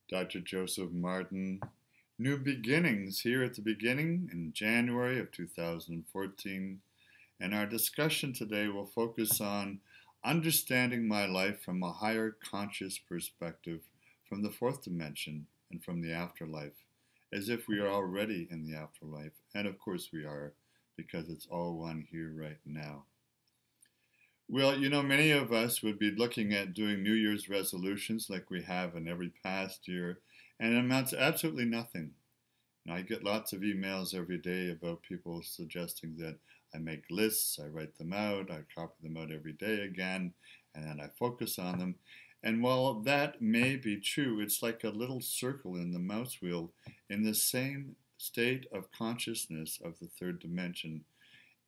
Dr. Joseph Martin. New beginnings here at the beginning in January of 2014. And our discussion today will focus on understanding my life from a higher conscious perspective, from the fourth dimension and from the afterlife, as if we are already in the afterlife. And of course we are, because it's all one here right now. Well, many of us would be looking at doing New Year's resolutions like we have in every past year, and it amounts to absolutely nothing. I get lots of emails every day about people suggesting that I make lists, I write them out, I copy them out every day again, and then I focus on them. And while that may be true, it's like a little circle in the mouse wheel in the same state of consciousness of the third dimension.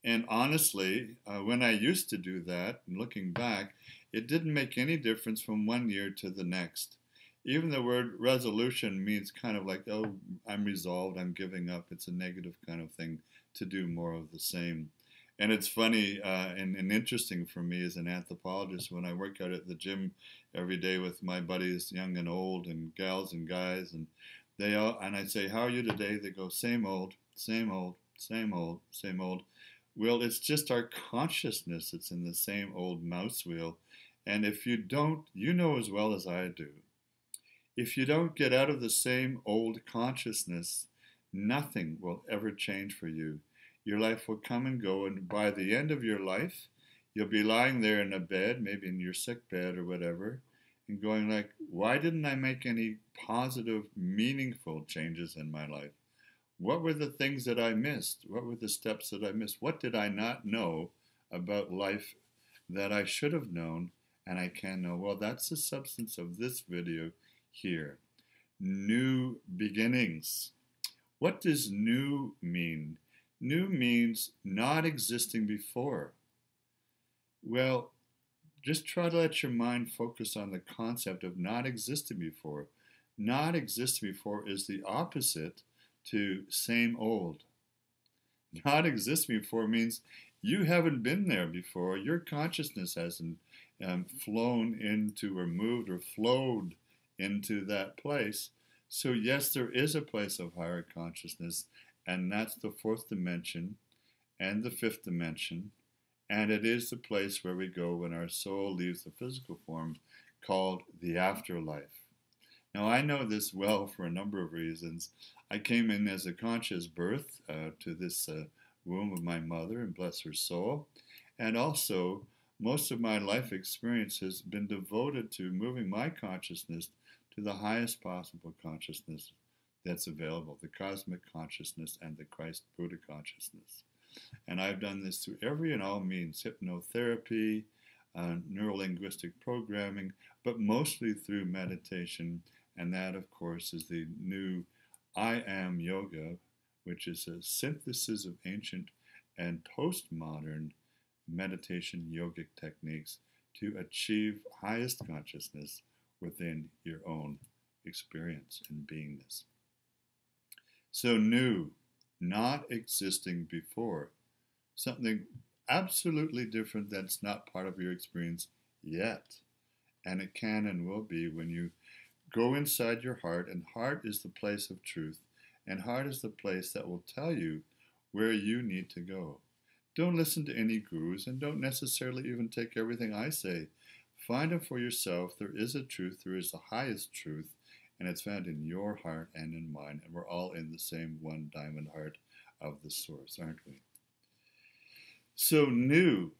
And honestly, when I used to do that, and looking back, it didn't make any difference from one year to the next. Even the word resolution means kind of like, oh, I'm resolved, I'm giving up. It's a negative kind of thing to do more of the same. And it's funny and interesting for me as an anthropologist when I work out at the gym every day with my buddies, young and old, and gals and guys, and I say, how are you today? They go, same old, same old, same old, same old. Well, it's just our consciousness that's in the same old mouse wheel. And if you don't, you know as well as I do, if you don't get out of the same old consciousness, nothing will ever change for you. Your life will come and go, and by the end of your life, you'll be lying there in a bed, maybe in your sick bed or whatever, and going like, why didn't I make any positive, meaningful changes in my life? What were the things that I missed? What were the steps that I missed? What did I not know about life that I should have known and I can know? Well, that's the substance of this video here. New beginnings. What does new mean? New means not existing before. Well, just try to let your mind focus on the concept of not existing before. Not existing before is the opposite to same old. Not existing before means you haven't been there before. Your consciousness hasn't flown into or moved or flowed into that place. So yes, there is a place of higher consciousness, and that's the fourth dimension and the fifth dimension, and it is the place where we go when our soul leaves the physical form, called the afterlife. Now, I know this well for a number of reasons. I came in as a conscious birth to this womb of my mother, and bless her soul. And also, most of my life experience has been devoted to moving my consciousness to the highest possible consciousness that's available, the cosmic consciousness and the Christ Buddha consciousness. And I've done this through every and all means, hypnotherapy, Neuro Linguistic Programming, but mostly through meditation. And that, of course, is the new I Am Yoga, which is a synthesis of ancient and postmodern meditation yogic techniques to achieve highest consciousness within your own experience and beingness. So new, not existing before, something absolutely different that's not part of your experience yet. And it can and will be when you go inside your heart, and heart is the place of truth, and heart is the place that will tell you where you need to go. Don't listen to any gurus, and don't necessarily even take everything I say. Find it for yourself. There is a truth, there is the highest truth, and it's found in your heart and in mine, and we're all in the same one diamond heart of the source, aren't we? So new.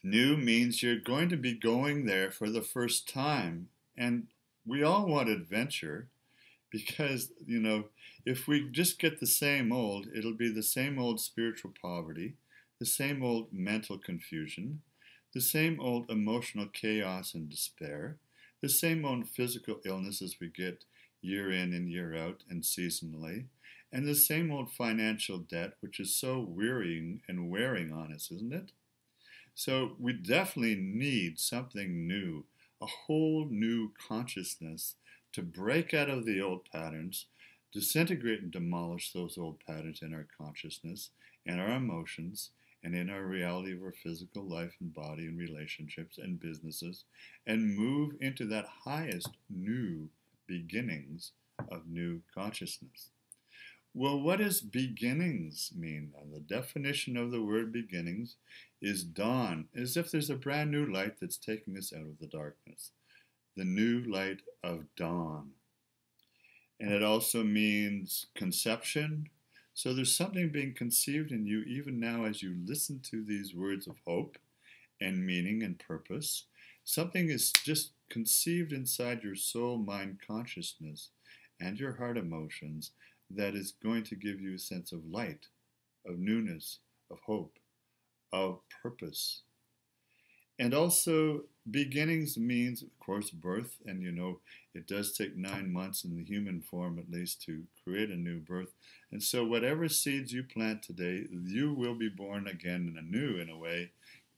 New means you're going to be going there for the first time. And we all want adventure because, if we just get the same old, it'll be the same old spiritual poverty, the same old mental confusion, the same old emotional chaos and despair, the same old physical illnesses we get year in and year out and seasonally, and the same old financial debt, which is so wearying and wearing on us, isn't it? So we definitely need something new, a whole new consciousness to break out of the old patterns, disintegrate and demolish those old patterns in our consciousness and our emotions and in our reality of our physical life and body and relationships and businesses, and move into that highest new beginnings of new consciousness. Well, what does beginnings mean? And the definition of the word beginnings is dawn, as if there's a brand new light that's taking us out of the darkness. The new light of dawn. And it also means conception. So there's something being conceived in you even now as you listen to these words of hope and meaning and purpose. Something is just conceived inside your soul, mind, consciousness, and your heart emotions that is going to give you a sense of light, of newness, of hope, of purpose. And also, beginnings means, of course, birth. And it does take 9 months in the human form, at least, to create a new birth. And so, whatever seeds you plant today, you will be born again anew, in a way,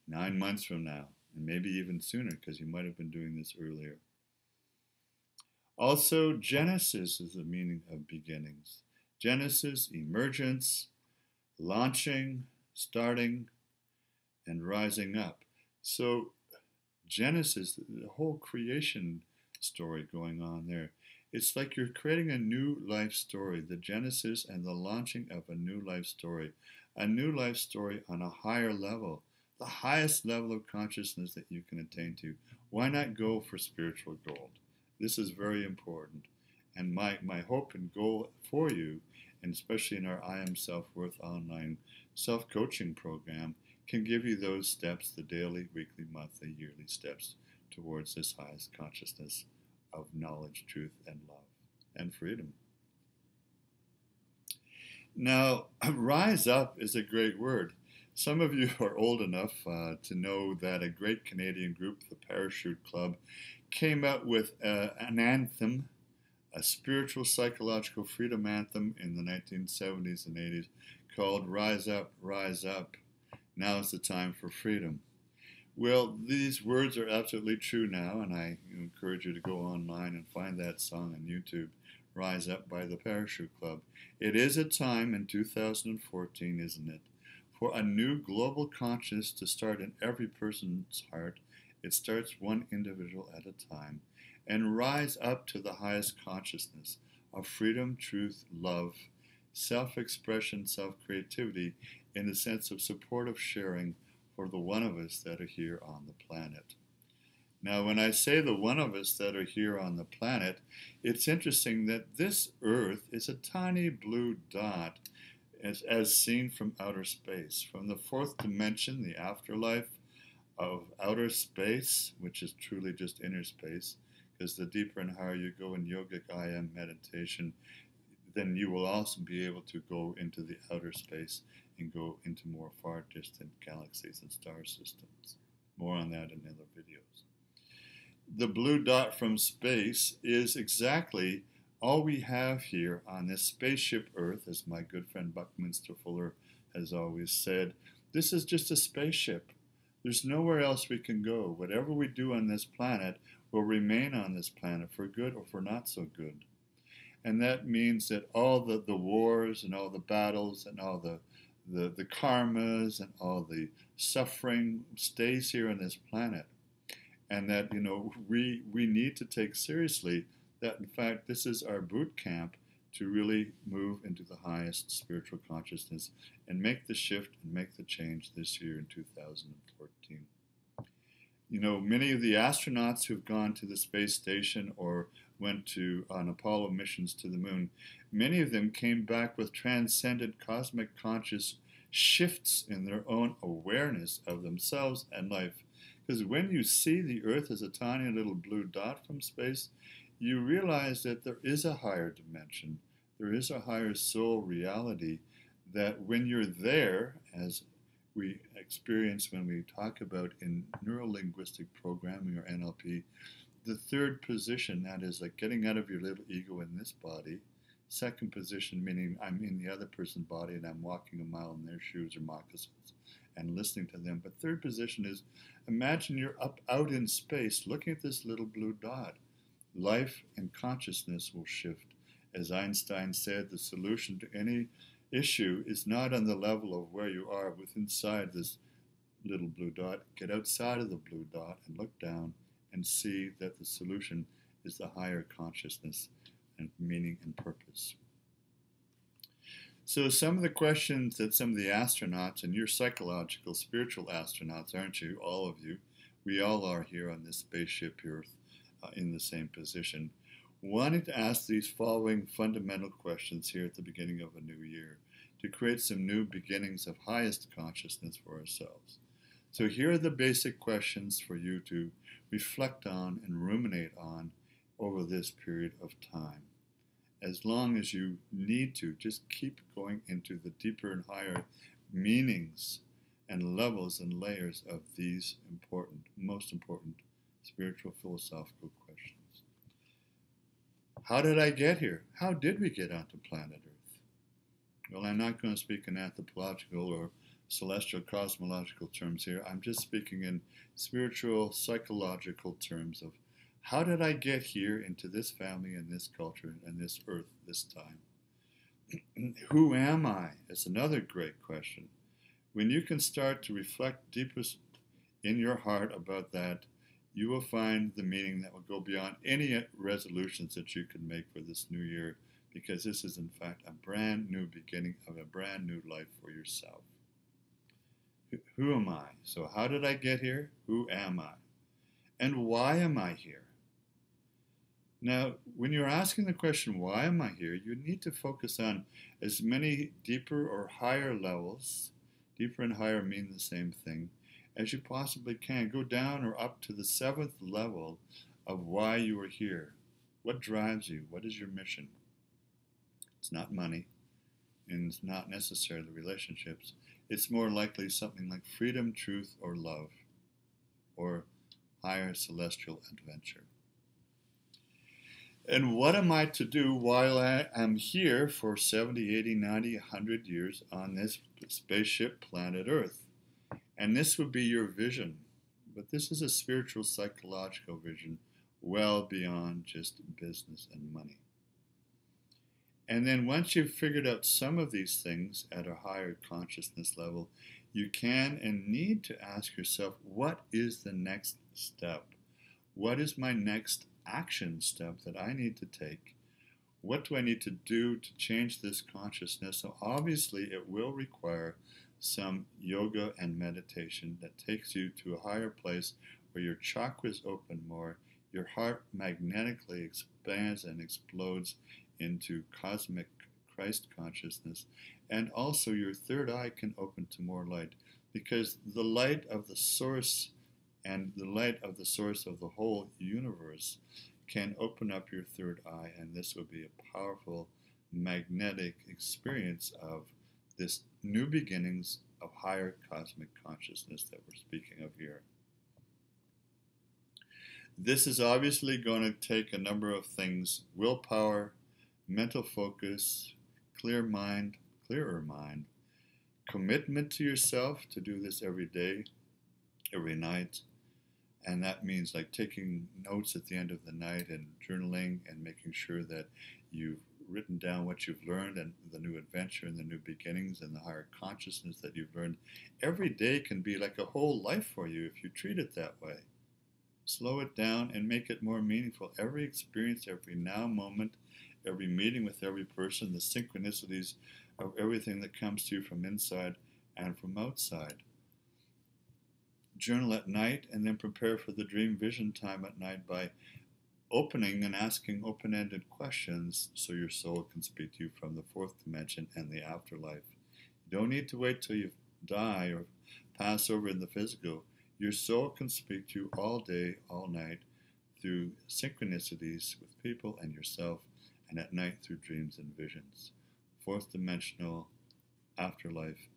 9 months from now. And maybe even sooner, because you might have been doing this earlier. Also, Genesis is the meaning of beginnings. Genesis, emergence, launching, starting, and rising up. So Genesis, the whole creation story going on there, it's like you're creating a new life story, the genesis and the launching of a new life story on a higher level, the highest level of consciousness that you can attain to. Why not go for spiritual gold? This is very important. And my hope and goal for you, and especially in our I Am Self-Worth online self-coaching program, can give you those steps, the daily, weekly, monthly, yearly steps towards this highest consciousness of knowledge, truth, and love, and freedom. Now, rise up is a great word. Some of you are old enough to know that a great Canadian group, the Parachute Club, came out with an anthem, a spiritual psychological freedom anthem in the 1970s and 80s called Rise Up, Rise Up. Now is the time for freedom. Well, these words are absolutely true now, and I encourage you to go online and find that song on YouTube, Rise Up by the Parachute Club. It is a time in 2014, isn't it, for a new global consciousness to start in every person's heart. It starts one individual at a time, and rise up to the highest consciousness of freedom, truth, love, self-expression, self-creativity, in the sense of supportive sharing for the one of us that are here on the planet. Now, when I say the one of us that are here on the planet, it's interesting that this Earth is a tiny blue dot as seen from outer space, from the fourth dimension, the afterlife of outer space, which is truly just inner space, because the deeper and higher you go in yogic I Am meditation, then you will also be able to go into the outer space and go into more far distant galaxies and star systems. More on that in other videos. The blue dot from space is exactly all we have here on this spaceship Earth, as my good friend Buckminster Fuller has always said. This is just a spaceship. There's nowhere else we can go. Whatever we do on this planet will remain on this planet for good or for not so good. And that means that all the wars and all the battles and all the karmas and all the suffering stays here on this planet. And that, we need to take seriously that, in fact, this is our boot camp to really move into the highest spiritual consciousness and make the shift and make the change this year in 2014. Many of the astronauts who've gone to the space station or went on Apollo missions to the moon, many of them came back with transcendent cosmic conscious shifts in their own awareness of themselves and life. Because when you see the Earth as a tiny little blue dot from space, you realize that there is a higher dimension, there is a higher soul reality, that when you're there, as we experience when we talk about in Neuro Linguistic Programming or NLP, the third position, that is like getting out of your little ego in this body. Second position, meaning I'm in the other person's body and I'm walking a mile in their shoes or moccasins and listening to them. But third position is, imagine you're out in space looking at this little blue dot. Life and consciousness will shift. As Einstein said, the solution to any issue is not on the level of where you are within inside this little blue dot. Get outside of the blue dot and look down and see that the solution is the higher consciousness and meaning and purpose. So some of the questions that some of the astronauts, and you're psychological, spiritual astronauts, aren't you? All of you. We all are here on this spaceship Earth in the same position. Wanting to ask these following fundamental questions here at the beginning of a new year to create some new beginnings of highest consciousness for ourselves. So here are the basic questions for you to reflect on and ruminate on over this period of time. As long as you need to, just keep going into the deeper and higher meanings and levels and layers of these important, most important spiritual philosophical questions. How did I get here? How did we get onto planet Earth? Well, I'm not going to speak in anthropological or celestial cosmological terms here. I'm just speaking in spiritual, psychological terms of how did I get here into this family and this culture and this earth this time? Who am I? It's another great question. When you can start to reflect deepest in your heart about that, you will find the meaning that will go beyond any resolutions that you can make for this new year, because this is in fact a brand new beginning of a brand new life for yourself. Who am I? So how did I get here? Who am I? And why am I here? Now, when you're asking the question, why am I here, you need to focus on as many deeper or higher levels, deeper and higher mean the same thing, as you possibly can. Go down or up to the 7th level of why you are here. What drives you? What is your mission? It's not money, and it's not necessarily relationships. It's more likely something like freedom, truth, or love, or higher celestial adventure. And what am I to do while I am here for 70, 80, 90, 100 years on this spaceship planet Earth? And this would be your vision. But this is a spiritual, psychological vision well beyond just business and money. And then once you've figured out some of these things at a higher consciousness level, you can and need to ask yourself, what is the next step? What is my next action step that I need to take? What do I need to do to change this consciousness? So obviously it will require some yoga and meditation that takes you to a higher place where your chakras open more, your heart magnetically expands and explodes into cosmic Christ consciousness, and also your third eye can open to more light, because the light of the source and the light of the source of the whole universe can open up your third eye, and this will be a powerful magnetic experience of this new beginnings of higher cosmic consciousness that we're speaking of here. This is obviously going to take a number of things: willpower, mental focus, clearer mind, commitment to yourself to do this every day, every night. And that means like taking notes at the end of the night and journaling and making sure that you've written down what you've learned and the new adventure and the new beginnings and the higher consciousness that you've learned. Every day can be like a whole life for you if you treat it that way. Slow it down and make it more meaningful. Every experience, every now moment, every meeting with every person, the synchronicities of everything that comes to you from inside and from outside. Journal at night and then prepare for the dream vision time at night by opening and asking open-ended questions so your soul can speak to you from the 4th dimension and the afterlife. You don't need to wait till you die or pass over in the physical. Your soul can speak to you all day, all night through synchronicities with people and yourself, and at night through dreams and visions. 4th dimensional, afterlife,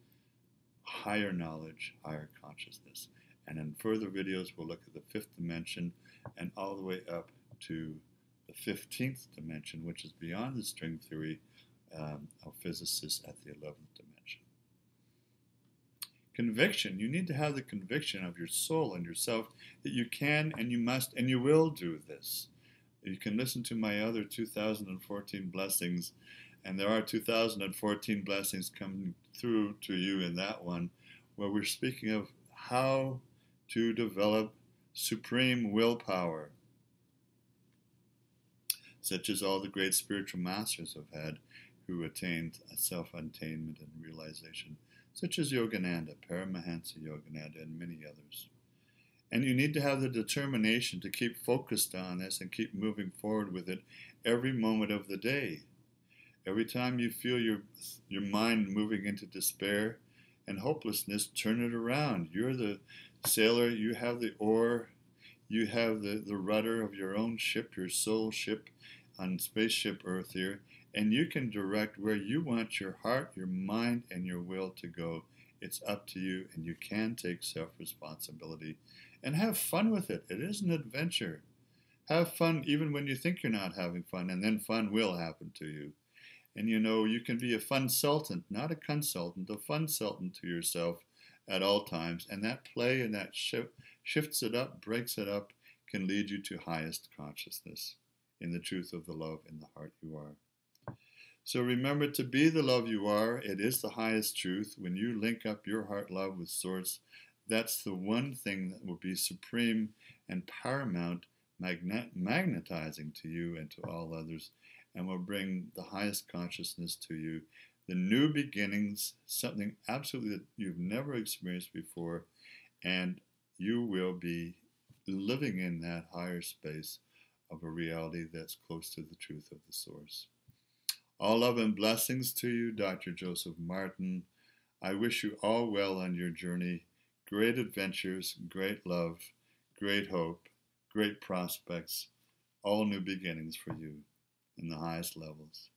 higher knowledge, higher consciousness. And in further videos, we'll look at the 5th dimension and all the way up to the 15th dimension, which is beyond the string theory of physicists at the 11th dimension. Conviction. You need to have the conviction of your soul and yourself that you can and you must and you will do this. You can listen to my other 2014 blessings And there are 2014 blessings coming through to you in that one, where we're speaking of how to develop supreme willpower, such as all the great spiritual masters have had who attained self-attainment and realization, such as Yogananda, Paramahansa Yogananda, and many others. And you need to have the determination to keep focused on this and keep moving forward with it every moment of the day. Every time you feel your mind moving into despair and hopelessness, turn it around. You're the sailor, you have the oar, you have the rudder of your own ship, your soul ship on Spaceship Earth here, and you can direct where you want your heart, your mind, and your will to go. It's up to you, and you can take self-responsibility and have fun with it. It is an adventure. Have fun even when you think you're not having fun, and then fun will happen to you. And you know, you can be a fun-sultant, not a consultant, a fun-sultant to yourself at all times. And that play and that shifts it up, breaks it up, can lead you to highest consciousness in the truth of the love in the heart you are. So remember to be the love you are. It is the highest truth. When you link up your heart love with Source, that's the one thing that will be supreme and paramount, magnetizing to you and to all others, and will bring the highest consciousness to you, the new beginnings, something absolutely that you've never experienced before, and you will be living in that higher space of a reality that's close to the truth of the Source. All love and blessings to you, Dr. Joseph Martin. I wish you all well on your journey. Great adventures, great love, great hope, great prospects, all new beginnings for you in the highest levels.